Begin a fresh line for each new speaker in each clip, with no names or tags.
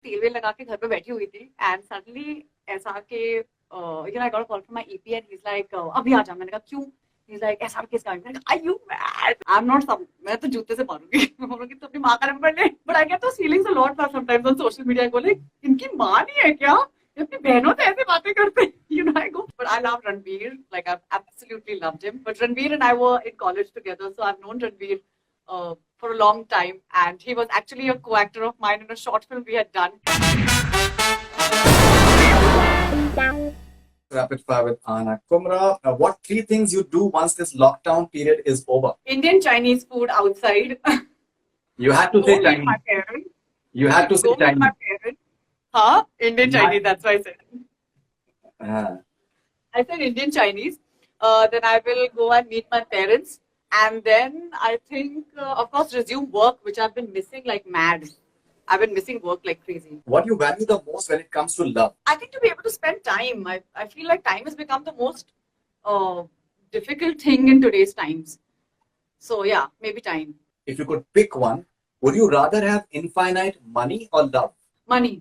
तेल वेल लगा के घर पे बैठी हुई थी एंड सडनली ऐसा के I got a call from my EP and he is like अभी आ जा. मैंने कहा क्यों? He is like SR case coming. मैंने कहा are you mad? I am not some. मैं तो जूते से मारूंगी. बोलूंगी तो अपनी माँ का नंबर ले. But I get those feelings a lot sometimes on social media. I go like इनकी माँ नहीं है क्या? ये अपनी बहनों से ऐसे बातें करते हैं. I go, but I love Ranveer. Like I've absolutely loved him. But Ranveer and I were in college together, so I've known Ranveer for a long time, and he was actually a co-actor of mine in a short film we had done.
Rapid fire with Aahana. Kumra, what three things you do once this lockdown period is over?
Indian Chinese food outside.
You had to
Go
say
meet
Chinese.
my parents.
You had to say
Go meet my
Chinese.
parents. Huh? Indian Chinese. That's why I said.
Ah.
I said Indian Chinese. Then I will go and meet my parents. And then I think, of course, resume work, which I've been missing like mad. I've been missing work like crazy.
What do you value the most when it comes to love?
I think to be able to spend time. I feel like time has become the most difficult thing in today's times. So, yeah, maybe time.
If you could pick one, would you rather have infinite money or love?
Money.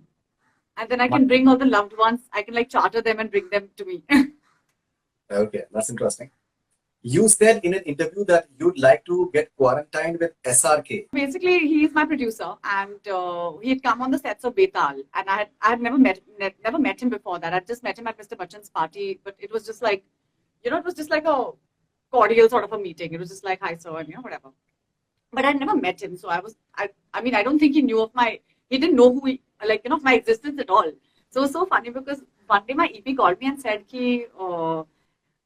And then I can bring all the loved ones. I can like charter them and bring them to me.
Okay, that's interesting. You said in an interview that you'd like to get quarantined with SRK.
Basically, he's my producer, and he had come on the sets of Betal, and I had never met him before that. I'd just met him at Mr. Bachchan's party, but it was just like, it was just like a cordial sort of a meeting. It was just like, hi sir, and whatever. But I'd never met him, so I mean, I don't think he knew of he didn't know who of my existence at all. So it was so funny because one day my EP called me and said कि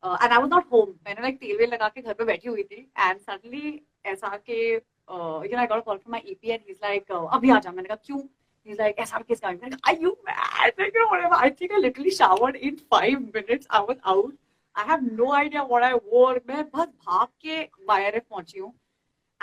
and I was not home. मैंने like तेल well लगा के घर पे बैठी हुई थी and suddenly ऐसा के I got a call from my EP and he's like अभी आ जा. मैंने कहा क्यों? He's like SR is coming. मैंने कहा are you mad? Like whatever. I think I literally showered in 5 minutes. I was out. I have no idea what I wore. मैं बस भाग के YRF पहुंची हूँ.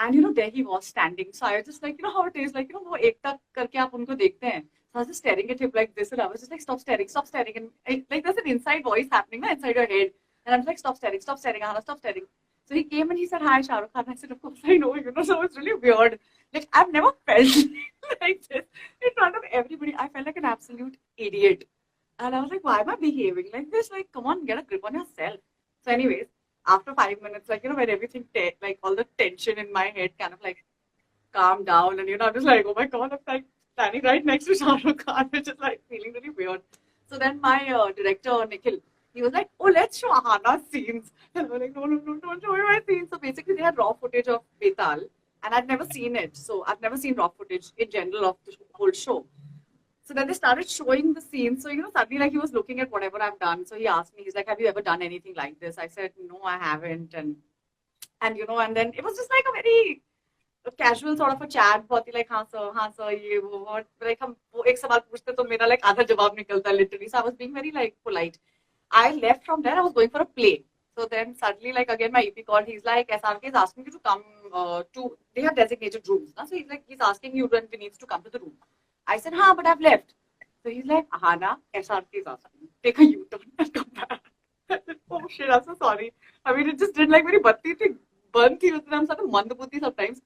And there he was standing. So I was just like, how it is, like, वो एक तक करके आप उनको देखते हैं. So I was just staring at him like this, and I was just like, stop staring. And like there's an inside voice happening inside your head. And I'm like, stop staring, Aahana, stop staring. So he came and he said, hi, Shah Rukh. And I said, of course I know, so it's really weird. Like, I've never felt like this in front of everybody. I felt like an absolute idiot. And I was like, why am I behaving like this? Like, come on, get a grip on yourself. So anyways, after 5 minutes, like, when everything, like, all the tension in my head kind of, like, calmed down. And, I'm just like, oh my God, I'm, like, standing right next to Shah Rukh Khan, which is, like, feeling really weird. So then my director, Nikhil, he was like, oh, let's show Aahana scenes. And I was like, no, don't show me my scenes. So basically, they had raw footage of Betal. And I'd never seen it. So I've never seen raw footage in general of the whole show. So then they started showing the scenes. So, suddenly like he was looking at whatever I've done. So he asked me, he's like, have you ever done anything like this? I said, no, I haven't. And then it was just like a very casual sort of a chat. बहुत ही like, हाँ sir, ये वो. Like हम वो एक सवाल पूछते तो मेरा like आधा जवाब निकलता literally. So I was being very like polite. I left from there. I was going for a play. So then suddenly like again my EP called. He's like, SRK is asking you to come they have designated rooms. So he's asking you when he needs to come to the room. I said, हाँ, but I've left. So he's like, Aahana, SRK is asking. Take a U-turn and come back. I said, oh shit, I'm so sorry. I mean, it just did like very batti thi, burn thi. I'm sort of mandabuddhi sometimes.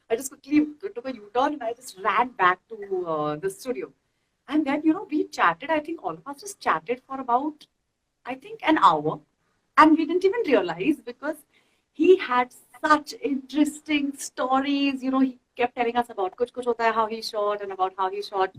I just quickly took a U-turn and I just ran back to the studio. And then, we chatted. I think all of us just chatted for about, I think, an hour. And we didn't even realize because he had such interesting stories. He kept telling us about Kuch Kuch Hota Hai, how he shot, and about how he shot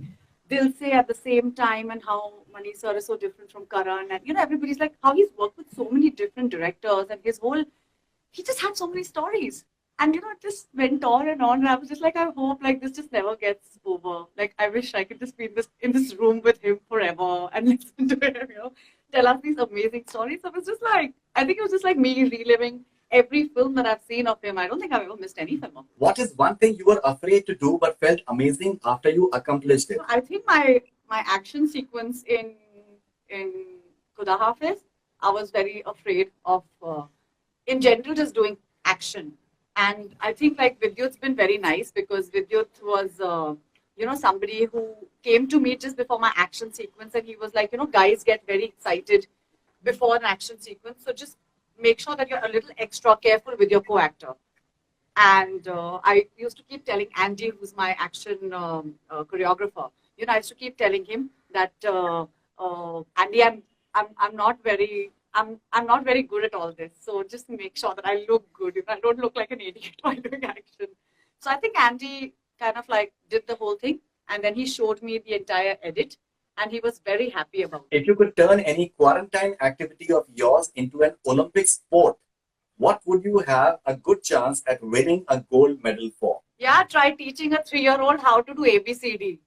Dil Se at the same time, and how Mani sir is so different from Karan. And, everybody's like, how he's worked with so many different directors, and he just had so many stories. And, it just went on. And I was just like, I hope, like, this just never gets over. Like, I wish I could just be in this room with him forever and listen to him, tell us these amazing stories. So it was just like, I think it was just like me reliving every film that I've seen of him. I don't think I've ever missed any film of him.
What is one thing you were afraid to do but felt amazing after you accomplished it?
I think my action sequence in Khuda Hafiz, I was very afraid of, in general, just doing action. And I think like Vidyut's been very nice because Vidyut was, somebody who came to me just before my action sequence. And he was like, guys get very excited before an action sequence. So just make sure that you're a little extra careful with your co-actor. And I used to keep telling Andy, who's my action choreographer, I used to keep telling him that, Andy, I'm not very, I'm not very good at all this. So just make sure that I look good. I don't look like an idiot while doing action. So I think Andy kind of like did the whole thing, and then he showed me the entire edit, and he was very happy about it.
If you could turn any quarantine activity of yours into an Olympic sport, what would you have a good chance at winning a gold medal for?
Yeah, try teaching a 3-year-old how to do ABCD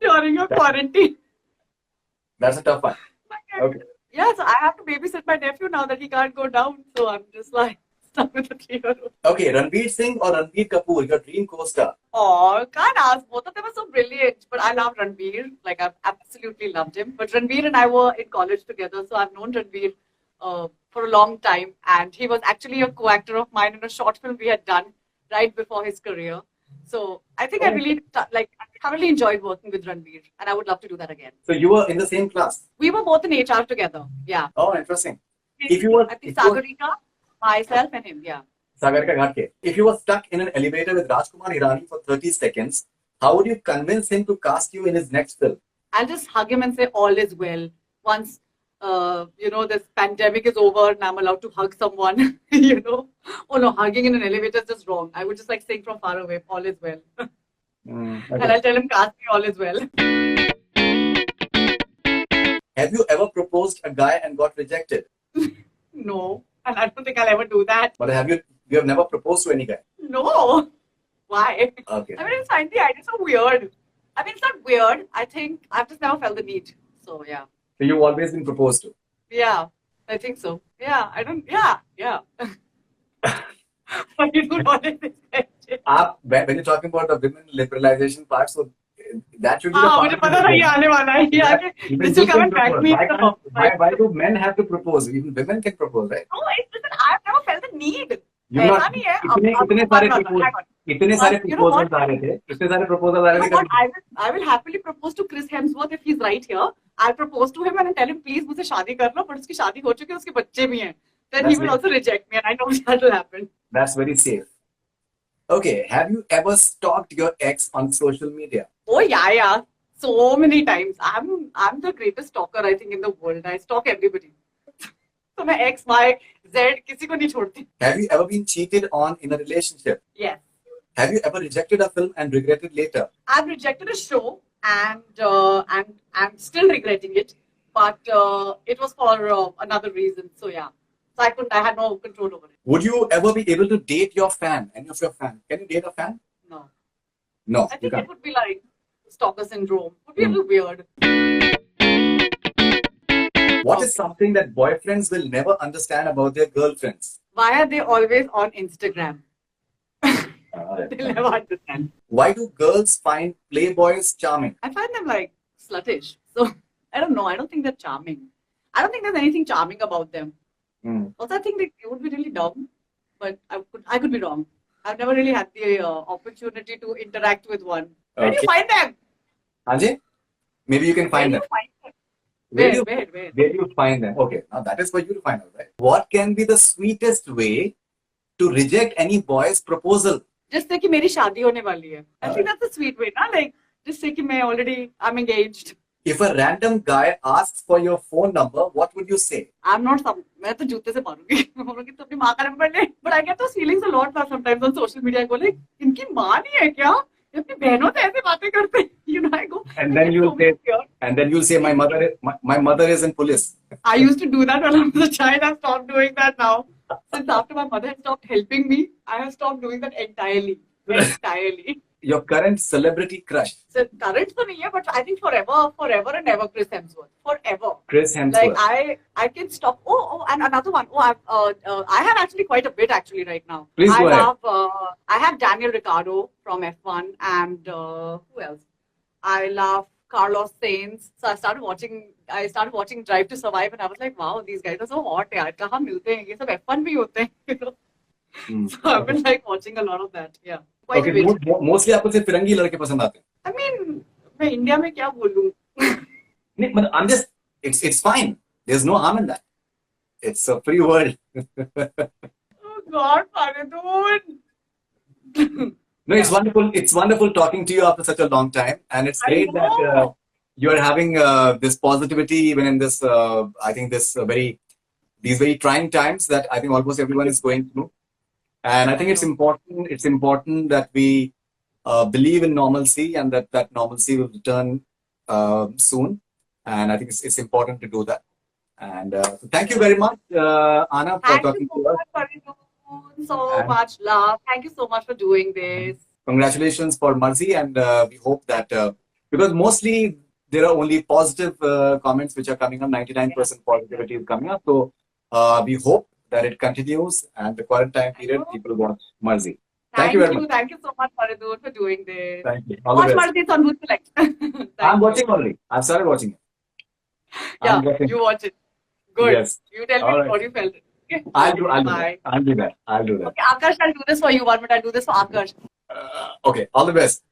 during a quarantine.
That's a tough one. Okay.
Yeah, so I have to babysit my nephew now that he can't go down. So I'm just like stuck with the 3-year-old.
Okay, Ranveer Singh or Ranveer Kapoor, your dream co-star?
Oh, can't ask. Both of them are so brilliant. But I love Ranveer. Like, I've absolutely loved him. But Ranveer and I were in college together. So I've known Ranveer for a long time. And he was actually a co-actor of mine in a short film we had done right before his career. So I think I really, I thoroughly enjoyed working with Ranveer. And I would love to do that again.
So you were in the same class?
We were both in HR together. Yeah.
Oh, interesting. If you were,
I think Sagarika, myself and him, yeah.
Sagarika Ghat ke. If you were stuck in an elevator with Rajkumar Hirani for 30 seconds, how would you convince him to cast you in his next film?
I'll just hug him and say all is well. Once, this pandemic is over and I'm allowed to hug someone, Oh no, hugging in an elevator is just wrong. I would just like sing from far away, all is well.
Okay.
And I'll tell him, cast me, all is well.
Have you ever proposed a guy and got rejected?
No, and I don't think I'll ever do that.
But you have never proposed to any guy?
No. Why?
Okay.
I mean, I find the idea so weird. I mean, it's not weird. I think I've just never felt the need. So, yeah.
So you've always been proposed to?
Yeah, I think so. Yeah, I don't, yeah. But you don't want it.
When you're talking about the women liberalization part, so that should be the part.
This will come and back me.
Why do men have to propose? Even women can propose, right?
No, listen, I've never felt the need.
इतने सारे proposals आ रहे थे, इतने सारे proposals आ रहे थे.
I will happily propose to Chris Hemsworth if he's right here. I'll propose to him and I'll tell him, please मुझसे शादी कर लो, but उसकी शादी हो चुकी है, उसके बच्चे भी हैं. Then he will also reject me, and I know that will happen.
That's very safe. Okay, have you ever stalked your ex on social media?
Oh yeah, so many times. I'm the greatest stalker I think in the world. I stalk everybody. So my X, Y, Z, किसी को नहीं छोड़ती.
Have you ever been cheated on in a relationship?
Yes.
Have you ever rejected a film and regretted later?
I've rejected a show and I'm still regretting it, but it was for another reason. So yeah, so I had no control over it.
Would you ever be able to date your fan? Any of your fans? Can you date a fan?
No.
No.
I think it would be like stalker syndrome. It would be a little weird.
What is something that boyfriends will never understand about their girlfriends?
Why are they always on Instagram? They'll never understand.
Why do girls find playboys charming?
I find them like sluttish. So I don't know. I don't think they're charming. I don't think there's anything charming about them. Also, I think they would be really dumb, but I could be wrong. I've never really had the opportunity to interact with one. Where do you find them?
Ajay? Maybe you can find them. Where do you find them? Okay, now that is for you to find out, right? What can be the sweetest way to reject any boy's proposal?
Just say कि मेरी शादी होने वाली है. I think that's a sweet way, ना? Like just say कि I'm engaged.
If a random guy asks for your phone number, what would you say?
I'm not मैं तो जूते से मारूंगी. बोलूंगी तो अपनी माँ का नंबर ले. But I get those feelings a lot sometimes on social media. I go like, इनकी माँ नहीं है क्या? अपनी बहनों से ऐसे बातें करते हैं. I go.
And then you'll say, my mother is in police.
I used to do that when I was a child. I've stopped doing that now. Since after my mother had stopped helping me, I have stopped doing that entirely.
Your current celebrity crush?
So current to nahi hai, but I think forever and ever Chris Hemsworth. Forever.
Chris Hemsworth.
Like I can stop. Oh, and another one. I have actually quite a bit actually right now.
Please go ahead.
I have Daniel Ricciardo from F1 and who else? I love Carlos Sainz. So I started watching Drive to Survive and I was like, wow, these guys are so hot. यार कहाँ मिलते हैं? ये सब F1 भी होते हैं, So I've been like watching a lot of that. Yeah.
Okay, mostly आपको सिर्फ फिरंगी लड़के पसंद आते हैं.
I mean, मैं इंडिया में क्या बोलूँ?
नहीं, but I'm just, it's fine. There's no harm in that. It's a free world.
Oh God, Faridoon.
No, it's wonderful. It's wonderful talking to you after such a long time, and it's great that you are having this positivity even in this. I think this these very trying times that I think almost everyone is going through. And I think it's important. It's important that we believe in normalcy, and that normalcy will return soon. And I think it's important to do that. And so thank you very much, Aahana, for talking to us.
Thank you so much, love. Thank you so much for doing this.
Congratulations for Marzi, and we hope that because mostly there are only positive comments which are coming up. 99% positivity is coming up. So we hope that it continues, and the quarantine period people watch Marzi. Thank you very much.
Thank you so much, Faridoon, for doing this.
Thank you.
Watch Marzi, it's on Good Select.
I'm watching already. I've started watching it.
Yeah, you watch it. Good.
Yes.
You tell me what you felt. Okay.
I'll do that.
Okay, Akash, I'll do this for you. One minute, I'll do this for Akash.
Okay, all the best.